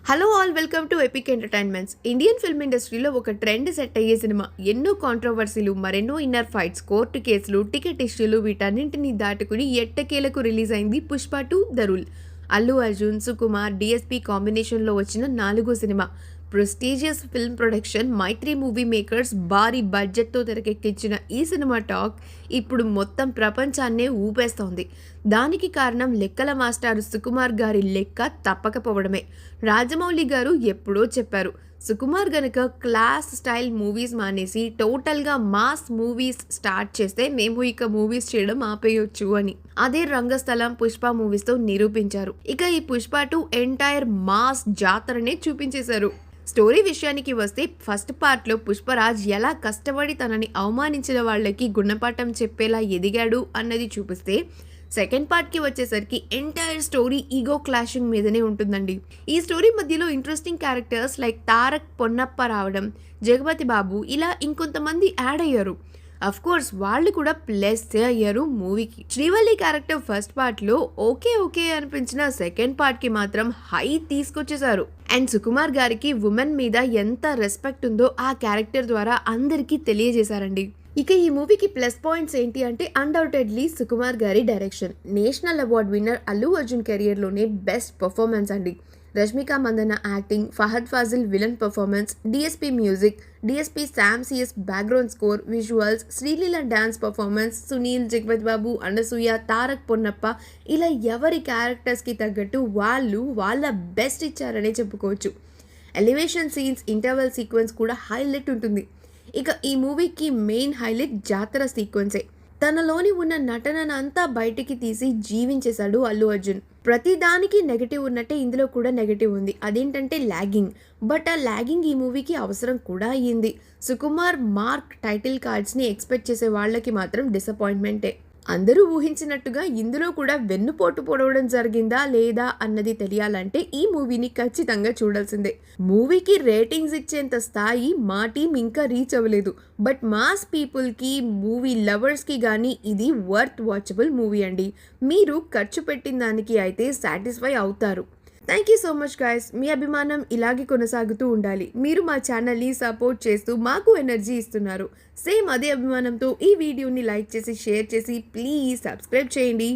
Hello all, welcome to epic entertainments. Indian film ఇండస్ట్రీలో ఒక trend set అయ్యే cinema. ఎన్నో కాంట్రవర్సీలు, మరెన్నో ఇన్నర్ ఫైట్స్, కోర్టు కేసులు, టికెట్ ఇష్యూలు వీటన్నింటినీ దాటుకుని ఎట్టకేలకు రిలీజ్ అయింది Pushpa 2 the rule. Allu Arjun, Sukumar, DSP కాంబినేషన్లో వచ్చిన 4వ సినిమా. ప్రెస్టీజియస్ ఫిల్మ్ ప్రొడక్షన్ మైత్రి మూవీ మేకర్స్ భారీ బడ్జెట్తో తెరకెక్కించిన ఈ సినిమా టాక్ ఇప్పుడు మొత్తం ప్రపంచాన్నే ఊపేస్తోంది. దానికి కారణం లెక్కల మాస్టారు సుకుమార్ గారి లెక్క తప్పకపోవడమే. రాజమౌళి గారు ఎప్పుడో చెప్పారు, సుకుమార్ గనుక క్లాస్ స్టైల్ మూవీస్ మానేసి టోటల్గా మాస్ మూవీస్ స్టార్ట్ చేస్తే మేము ఇక మూవీస్ చేయడం ఆపేయొచ్చు అని. అదే రంగస్థలం, పుష్ప మూవీస్తో నిరూపించారు. ఇక ఈ పుష్ప 2 ఎంటైర్ మాస్ జాతరనే చూపించేశారు. స్టోరీ విషయానికి వస్తే ఫస్ట్ పార్ట్లో పుష్పరాజ్ ఎలా కష్టపడి తనని అవమానించిన వాళ్ళకి గుణపాఠం చెప్పేలా ఎదిగాడు అన్నది చూపిస్తే, సెకండ్ పార్ట్కి వచ్చేసరికి ఎంటైర్ స్టోరీ ఈగో క్లాషింగ్ మీదనే ఉంటుందండి. ఈ స్టోరీ మధ్యలో interesting characters like Tarak Ponnappa రావడం, జగపతి బాబు ఇలా ఇంకొంతమంది యాడ్ అయ్యారు. అఫ్ కోర్స్ వాళ్ళు కూడా ప్లస్ అయ్యారు మూవీకి. శ్రీవల్లి క్యారెక్టర్ ఫస్ట్ పార్ట్లో ఓకే అనిపించిన సెకండ్ పార్ట్కి మాత్రం హై తీసుకొచ్చేసారు. అండ్ సుకుమార్ గారికి ఉమెన్ మీద ఎంత రెస్పెక్ట్ ఉందో ఆ క్యారెక్టర్ ద్వారా అందరికీ తెలియజేశారండి. ఇక ఈ మూవీకి ప్లస్ పాయింట్స్ ఏంటి అంటే, అన్డౌటెడ్లీ సుకుమార్ గారి direction. National award winner Allu Arjun కెరియర్లోనే బెస్ట్ పర్ఫార్మెన్స్ అండి. Rashmika Mandanna acting, Fahadh Faasil villain performance, DSP music, DSP Sam CS background score, visuals, Sreeleela dance performance, Sunil, Jagapathi Babu, Anasuya, Tarak Ponnappa ఇలా ఎవరి క్యారెక్టర్స్కి తగ్గట్టు వాళ్ళు వాళ్ళ బెస్ట్ ఇచ్చారనే చెప్పుకోవచ్చు. ఎలివేషన్ సీన్స్, ఇంటర్వెల్ సీక్వెన్స్ కూడా హైలైట్ ఉంటుంది. ఇక ఈ మూవీకి మెయిన్ హైలైట్ జాతర సీక్వెన్సే. తనలోని ఉన్న నటనంతా బయటికి తీసి జీవించేశాడు అల్లు అర్జున్. ప్రతి దానికి నెగటివ్ ఉన్నట్టే ఇందులో కూడా నెగటివ్ ఉంది. అదేంటంటే లాగింగ్. బట్ ఆ లాగింగ్ ఈ మూవీకి అవసరం కూడా అయ్యింది. సుకుమార్ మార్క్ టైటిల్ కార్డ్స్ని ఎక్స్పెక్ట్ చేసే వాళ్ళకి మాత్రం డిసప్పాయింట్మెంటే. అందరూ ఊహించినట్టుగా ఇందులో కూడా వెన్నుపోటు పొడవడం జరిగిందా లేదా అన్నది తెలియాలంటే ఈ మూవీని ఖచ్చితంగా చూడాల్సిందే. మూవీకి రేటింగ్స్ ఇచ్చేంత స్థాయి మా టీం ఇంకా రీచ్ అవ్వలేదు. బట్ మాస్ పీపుల్కి, మూవీ లవర్స్కి కానీ ఇది వర్త్ వాచబుల్ మూవీ అండి. మీరు ఖర్చు పెట్టిన దానికి అయితే సాటిస్ఫై అవుతారు. Thank you so much guys. మీ అభిమానం ఇలాగే కొనసాగుతూ ఉండాలి. మీరు మా ఛానల్ని సపోర్ట్ చేస్తూ మాకు ఎనర్జీ ఇస్తున్నారు. సేమ్ అదే అభిమానంతో ఈ వీడియోని లైక్ చేసి, షేర్ చేసి, ప్లీజ్ సబ్స్క్రైబ్ చేయండి.